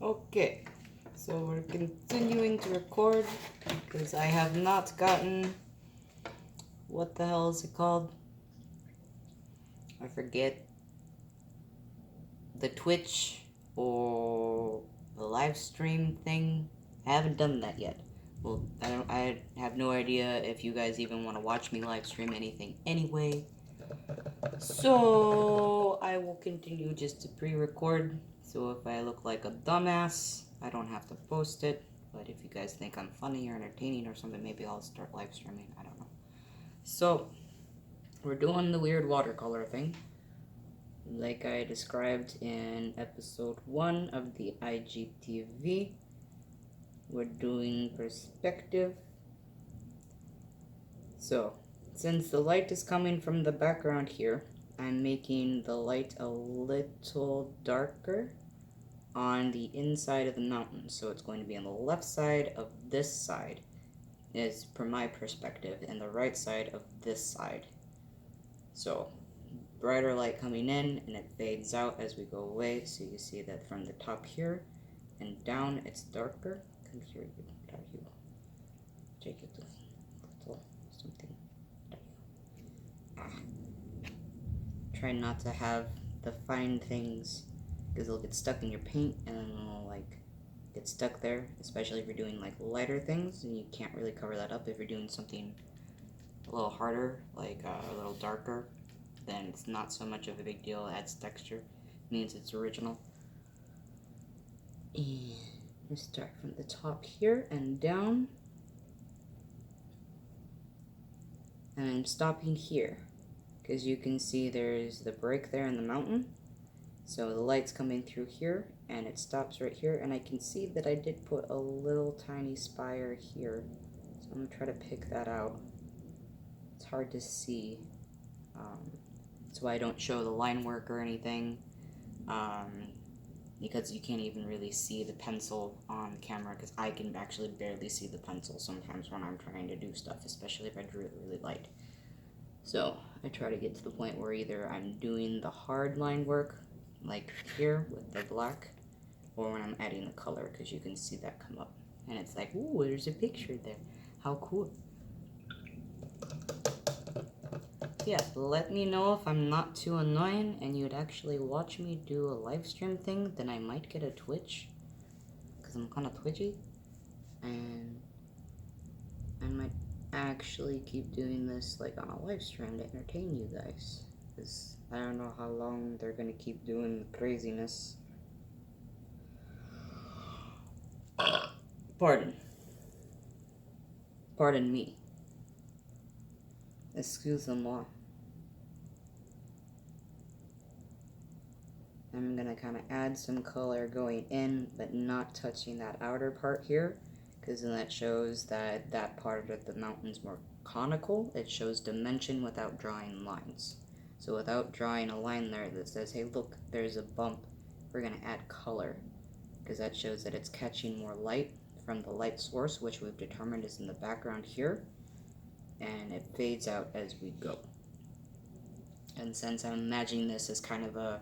Okay, so we're continuing to record because I have not gotten, what the hell is it called? I forget. The Twitch or the live stream thing. I haven't done that yet. Well, I have no idea if you guys even want to watch me live stream anything anyway. So I will continue just to pre-record. So if I look like a dumbass, I don't have to post it. But if you guys think I'm funny or entertaining or something, maybe I'll start live streaming. I don't know. So we're doing the weird watercolor thing, like I described in episode 1 of the IGTV. We're doing perspective. So, since the light is coming from the background here, I'm making the light a little darker on the inside of the mountain. So it's going to be on the left side of this side, is from my perspective, and the right side of this side. So, brighter light coming in, and it fades out as we go away. So you see that from the top here and down, it's darker. Come here, you. There you. Take it to little something. There you. Try not to have the fine things, because they'll get stuck in your paint and then they'll like get stuck there. Especially if you're doing like lighter things, and you can't really cover that up. If you're doing something a little harder, like a little darker, then it's not so much of a big deal. It adds texture, it means it's original. And we start from the top here and down, and I'm stopping here because you can see there's the break there in the mountain. So the light's coming through here and it stops right here, and I can see that I did put a little tiny spire here, so I'm gonna try to pick that out. It's hard to see. That's why I don't show the line work or anything, because you can't even really see the pencil on camera, because I can actually barely see the pencil sometimes when I'm trying to do stuff, especially if I drew it really light. So I try to get to the point where either I'm doing the hard line work, like here with the black, or when I'm adding the color, because you can see that come up. And it's like, ooh, there's a picture there. How cool. Yeah, let me know if I'm not too annoying and you'd actually watch me do a live stream thing, then I might get a Twitch, because I'm kind of twitchy, and I might actually keep doing this like on a live stream to entertain you guys, because I don't know how long they're gonna keep doing the craziness. Pardon me. Excusez-moi. I'm gonna kind of add some color going in, but not touching that outer part here, because then that shows that that part of the mountain's more conical. It shows dimension without drawing lines. So without drawing a line there that says, hey look, there's a bump, we're gonna add color, because that shows that it's catching more light from the light source, which we've determined is in the background here, and it fades out as we go. And since I'm imagining this as kind of a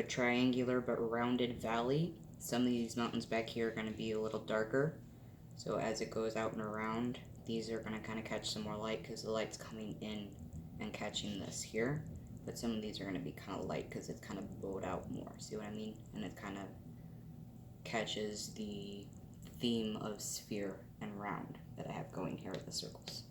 triangular but rounded valley, some of these mountains back here are going to be a little darker. So as it goes out and around, these are going to kind of catch some more light because the light's coming in and catching this here. But some of these are going to be kind of light because it's kind of bowed out more. See what I mean? And it kind of catches the theme of sphere and round that I have going here with the circles.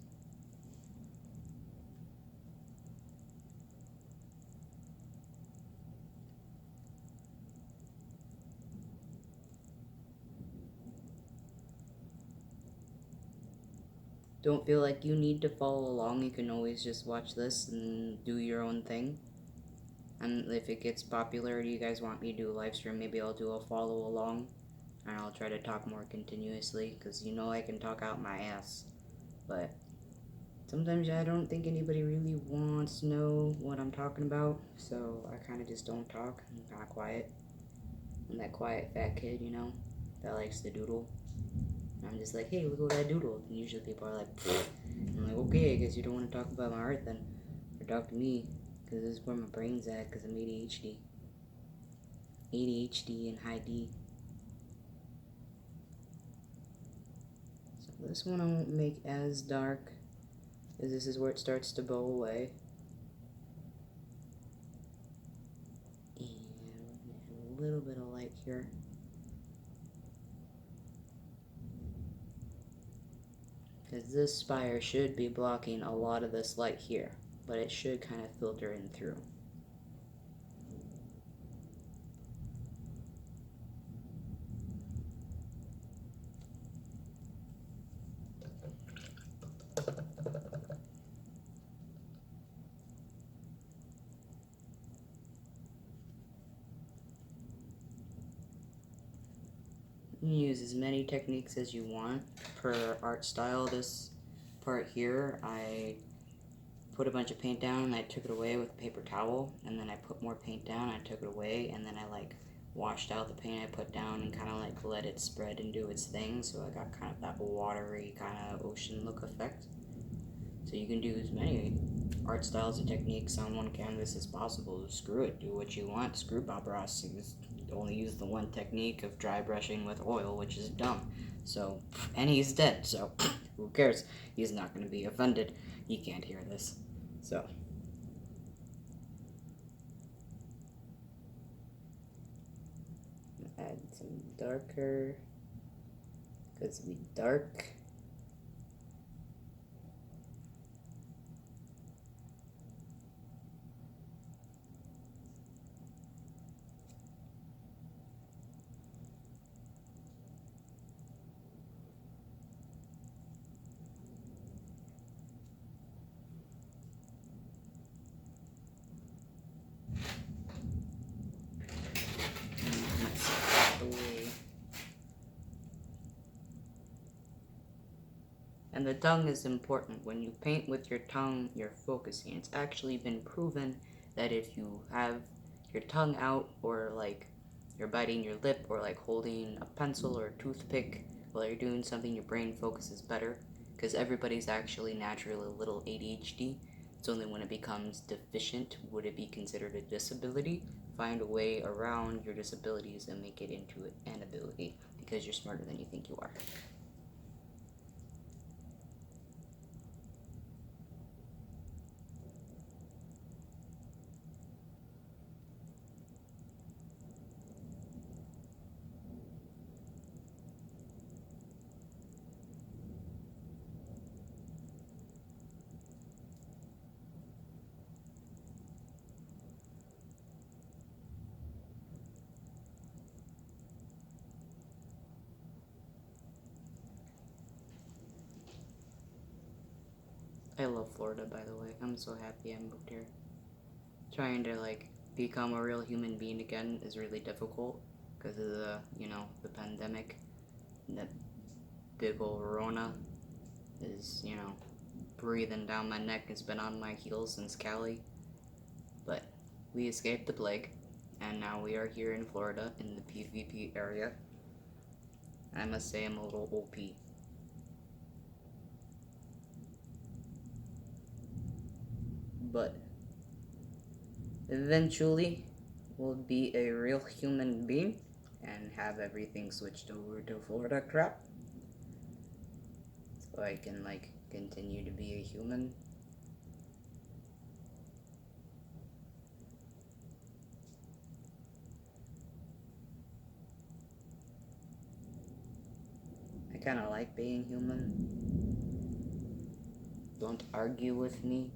Don't feel like you need to follow along. You can always just watch this and do your own thing. And if it gets popular, do you guys want me to do a live stream? Maybe I'll do a follow along, and I'll try to talk more continuously, because you know I can talk out my ass. But sometimes I don't think anybody really wants to know what I'm talking about, so I kind of just don't talk. I'm kind of quiet. I'm that quiet fat kid, you know, that likes to doodle. I'm just like, hey, look what I doodled. And usually people are like, pfft. I'm like, okay, I guess you don't want to talk about my art then. Or talk to me, because this is where my brain's at, because I'm ADHD. ADHD and high D. So this one I won't make as dark, because this is where it starts to bow away. And a little bit of light here. Because this spire should be blocking a lot of this light here, but it should kind of filter in through. You can use as many techniques as you want per art style. This part here, I put a bunch of paint down and I took it away with a paper towel, and then I put more paint down, I took it away, and then I like washed out the paint I put down and kind of like let it spread and do its thing, so I got kind of that watery kind of ocean look effect. So you can do as many art styles and techniques on one canvas as possible. Screw it, do what you want. Screw Bob Ross. Only use the one technique of dry brushing with oil, which is dumb. So, and he's dead, so who cares? He's not going to be offended. He can't hear this. So, add some darker, because we dark. And the tongue is important. When you paint with your tongue, you're focusing. It's actually been proven that if you have your tongue out, or like you're biting your lip, or like holding a pencil or a toothpick while you're doing something, your brain focuses better. Because everybody's actually naturally a little ADHD. It's only when it becomes deficient would it be considered a disability. Find a way around your disabilities and make it into an ability, because you're smarter than you think you are. I love Florida, by the way. I'm so happy I moved here. Trying to, like, become a real human being again is really difficult because of the, the pandemic. That big ol' Rona is, breathing down my neck. It's been on my heels since Cali. But we escaped the plague, and now we are here in Florida in the PvP area. I must say I'm a little OP. But eventually we'll be a real human being and have everything switched over to Florida crap, so I can like continue to be a human. I kind of like being human. Don't argue with me.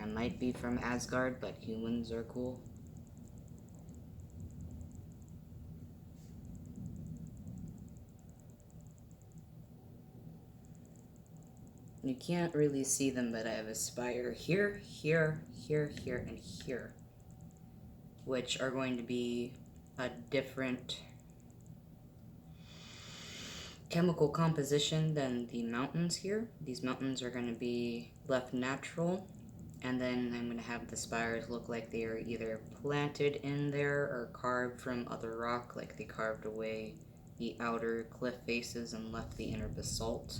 I might be from Asgard, but humans are cool. You can't really see them, but I have a spire here, here, here, here, and here, which are going to be a different chemical composition than the mountains here. These mountains are going to be left natural, and then I'm going to have the spires look like they are either planted in there or carved from other rock, like they carved away the outer cliff faces and left the inner basalt,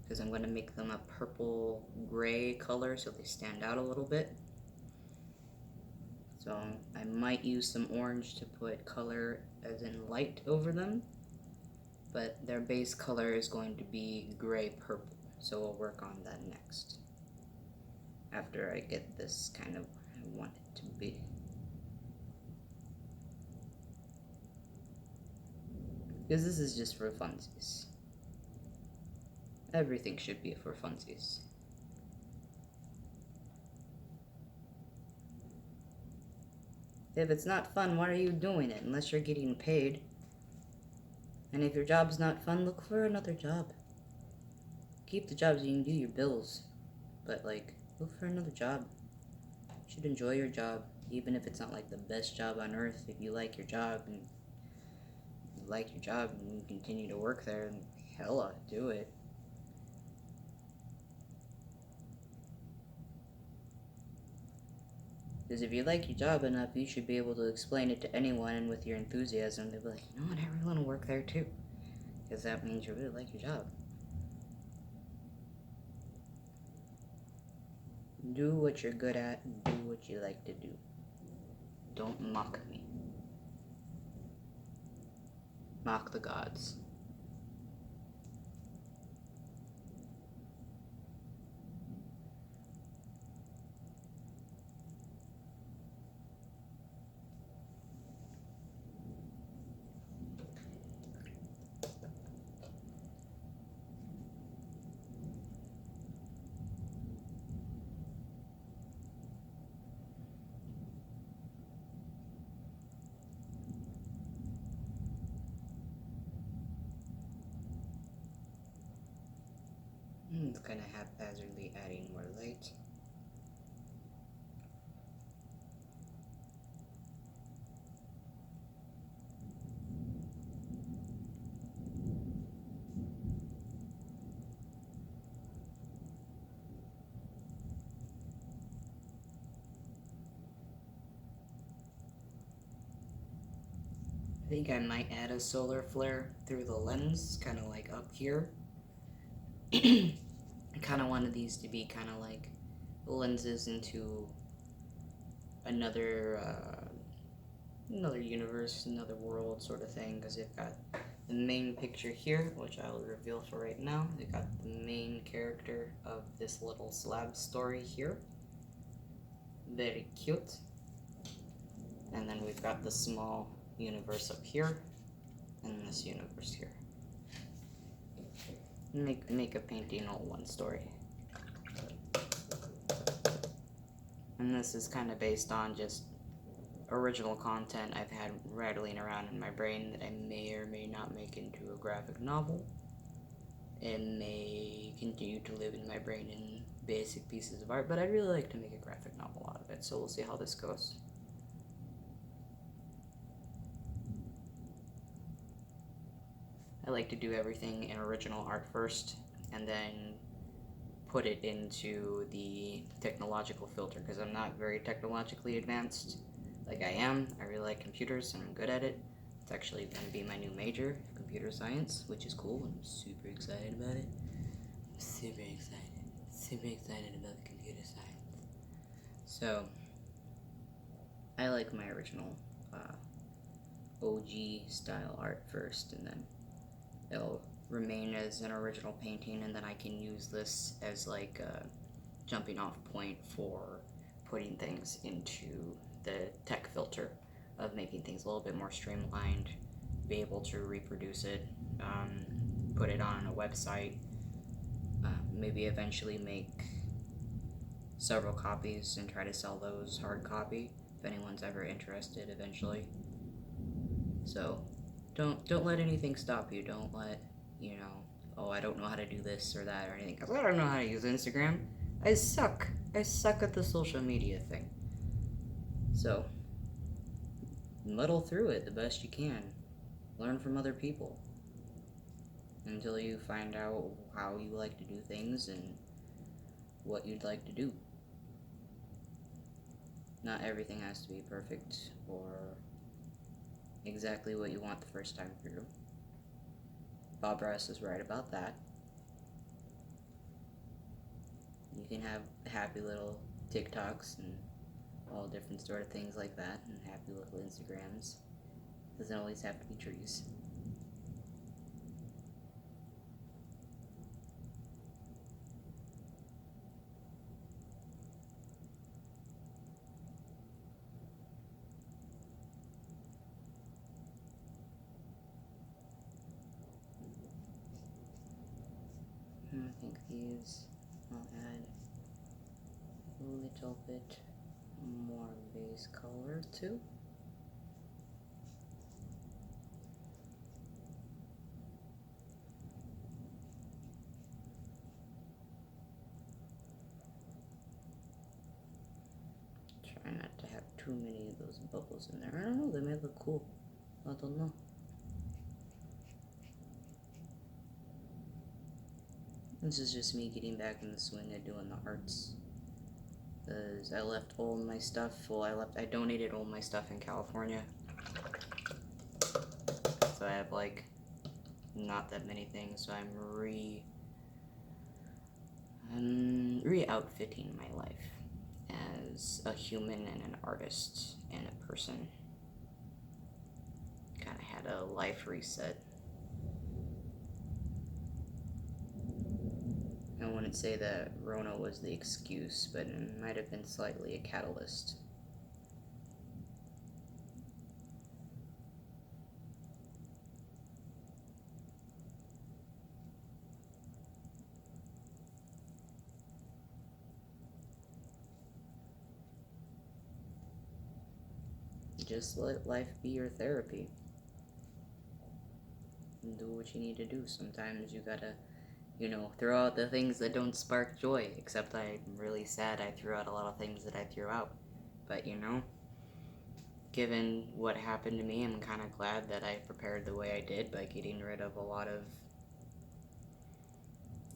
because I'm going to make them a purple gray color so they stand out a little bit. So I might use some orange to put color as in light over them, but their base color is going to be gray purple, so we'll work on that next after I get this kind of where I want it to be. Because this is just for funsies. Everything should be for funsies. If it's not fun, why are you doing it? Unless you're getting paid. And if your job's not fun, look for another job. Keep the jobs so you can do your bills. But, like, look for another job. You should enjoy your job, even if it's not, like, the best job on earth. If you like your job and you continue to work there, then hella, do it. Because if you like your job enough, you should be able to explain it to anyone, and with your enthusiasm, they'll be like, you know what, I really want to work there too. Because that means you really like your job. Do what you're good at, and do what you like to do. Don't mock me. Mock the gods. It's kind of haphazardly adding more light. I think I might add a solar flare through the lens, kind of like up here. I kind of wanted these to be kind of like lenses into another universe, another world sort of thing, because they've got the main picture here, which I'll reveal for right now. They've got the main character of this little slab story here. Very cute. And then we've got the small universe up here, and this universe here. Make a painting all one story. And this is kind of based on just original content I've had rattling around in my brain that I may or may not make into a graphic novel. It may continue to live in my brain in basic pieces of art, but I'd really like to make a graphic novel out of it, so we'll see how this goes. I like to do everything in original art first, and then put it into the technological filter, because I'm not very technologically advanced. Like I am. I really like computers, and I'm good at it. It's actually going to be my new major, computer science, which is cool. I'm super excited about it. I'm super excited. Super excited about computer science. So, I like my original OG style art first, and then it'll remain as an original painting, and then I can use this as like a jumping off point for putting things into the tech filter of making things a little bit more streamlined, be able to reproduce it, put it on a website, maybe eventually make several copies and try to sell those hard copy if anyone's ever interested eventually. So don't let anything stop you. Don't let, oh, I don't know how to do this or that or anything, because I don't know how to use Instagram. I suck at the social media thing. So muddle through it the best you can. Learn from other people until you find out how you like to do things and what you'd like to do. Not everything has to be perfect or exactly what you want the first time through. Bob Ross is right about that. You can have happy little TikToks and all different sort of things like that, and happy little Instagrams. Doesn't always have to be trees. I think these I'll add a little bit more base color too. Try not to have too many of those bubbles in there. I don't know, they may look cool. I don't know. This is just me getting back in the swing of doing the arts. Because I left all my stuff. Well, I donated all my stuff in California. So I have like not that many things. So I'm re-outfitting my life as a human and an artist and a person. Kind of had a life reset. I wouldn't say that Rona was the excuse, but it might have been slightly a catalyst. Just let life be your therapy. And do what you need to do. Sometimes you gotta, throw out the things that don't spark joy. Except I'm really sad I threw out a lot of things that I threw out. But, given what happened to me, I'm kind of glad that I prepared the way I did by getting rid of a lot of,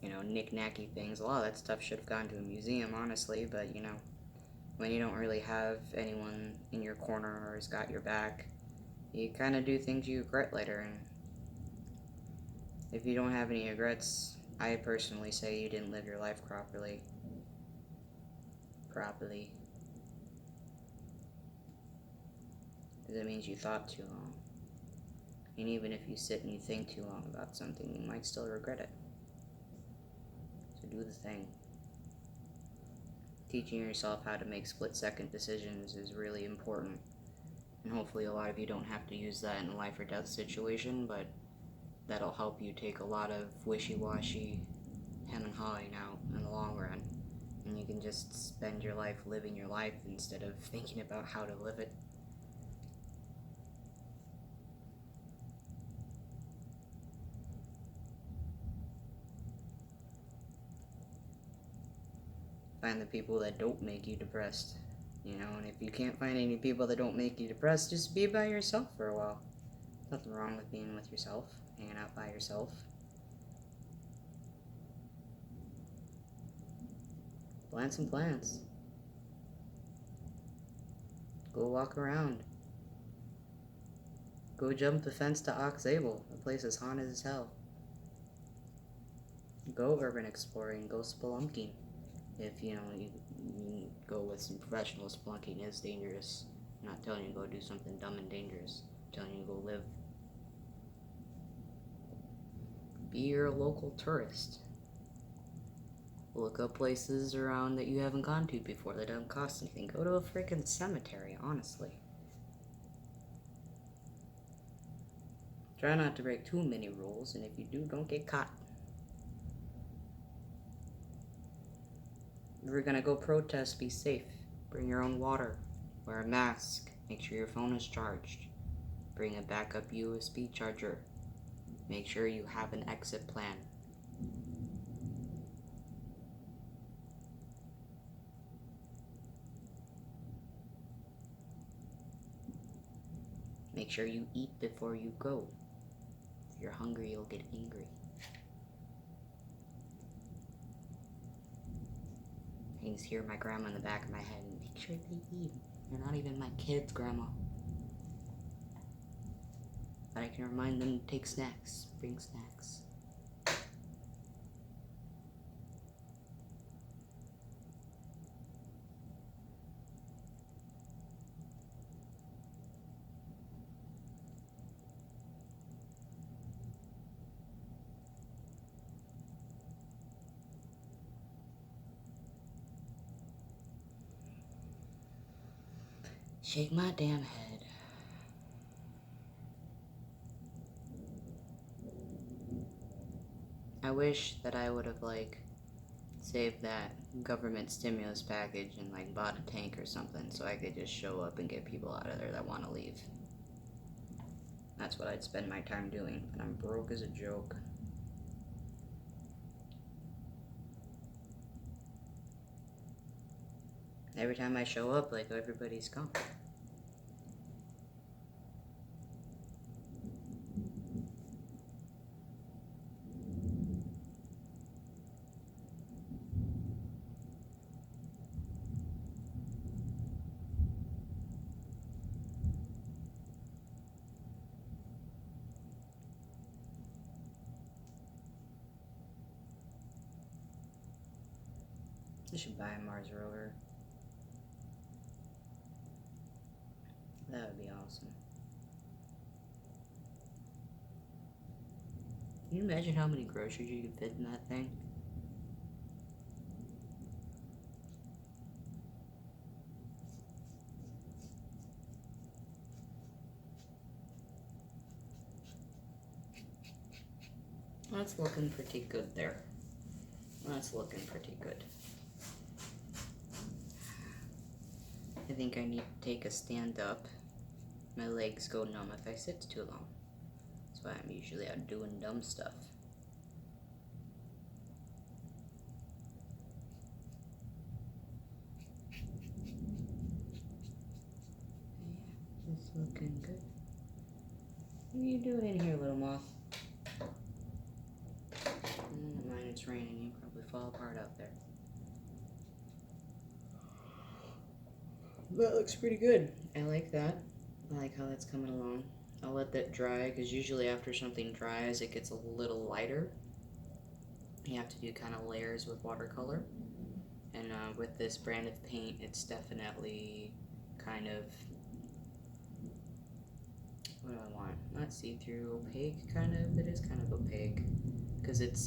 knick-knacky things. A lot of that stuff should have gone to a museum, honestly, but, when you don't really have anyone in your corner or has got your back, you kind of do things you regret later, and if you don't have any regrets, I personally say you didn't live your life properly. Because it means you thought too long. And even if you sit and you think too long about something, you might still regret it. So do the thing. Teaching yourself how to make split-second decisions is really important. And hopefully a lot of you don't have to use that in a life or death situation, but that'll help you take a lot of wishy-washy hem and hawing out in the long run. And you can just spend your life living your life instead of thinking about how to live it. Find the people that don't make you depressed, and if you can't find any people that don't make you depressed, just be by yourself for a while. Nothing wrong with being with yourself, hanging out by yourself. Plant some plants. Go walk around. Go jump the fence to Oxable. The place is haunted as hell. Go urban exploring. Go spelunking. If, you go with some professional spelunking is dangerous. I'm not telling you to go do something dumb and dangerous. I'm telling you to go live. Be your local tourist. Look up places around that you haven't gone to before that don't cost anything. Go to a freaking cemetery, honestly. Try not to break too many rules, and if you do, don't get caught. If you're gonna go protest, be safe. Bring your own water. Wear a mask. Make sure your phone is charged. Bring a backup USB charger. Make sure you have an exit plan. Make sure you eat before you go. If you're hungry, you'll get angry. I can just hear my grandma in the back of my head. Make sure they eat. They're not even my kids, Grandma. But I can remind them to take snacks. Bring snacks. Shake my damn head. I wish that I would have, like, saved that government stimulus package and, like, bought a tank or something so I could just show up and get people out of there that want to leave. That's what I'd spend my time doing, but I'm broke as a joke. Every time I show up, like, everybody's gone. I should buy a Mars rover. That would be awesome. Can you imagine how many groceries you could fit in that thing? That's looking pretty good there. That's looking pretty good. I think I need to take a stand up. My legs go numb if I sit too long. That's why I'm usually out doing dumb stuff. Yeah, it's looking good. What are you doing in here, little moth? Don't mind, it's raining. You probably fall apart out there. That looks pretty good. I like that. I like how that's coming along. I'll let that dry, because usually after something dries, it gets a little lighter. You have to do kind of layers with watercolor. And with this brand of paint, it's definitely kind of, what do I want? Not see-through, opaque, kind of. It is kind of opaque, because it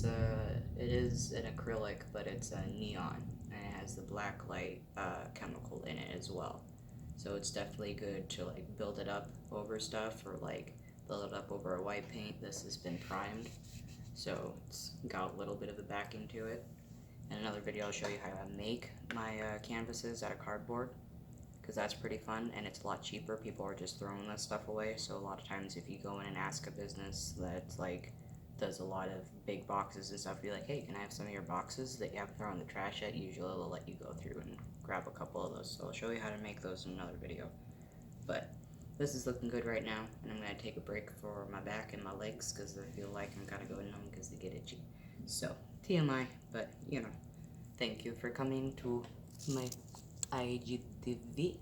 is an acrylic, but it's a neon, and it has the black light chemical in it as well. So it's definitely good to, like, build it up over stuff, or like build it up over a white paint. This has been primed, so it's got a little bit of a backing to it. In another video, I'll show you how I make my canvases out of cardboard, because that's pretty fun, and it's a lot cheaper. People are just throwing this stuff away, so a lot of times if you go in and ask a business that's like does a lot of big boxes and stuff, you're like, hey, can I have some of your boxes that you haven't thrown in the trash yet? Usually they'll let you go through and grab a couple of those, so I'll show you how to make those in another video. But this is looking good right now, and I'm going to take a break for my back and my legs, because I feel like I'm kind of going numb because they get itchy. So, TMI, but, you know, thank you for coming to my IGTV.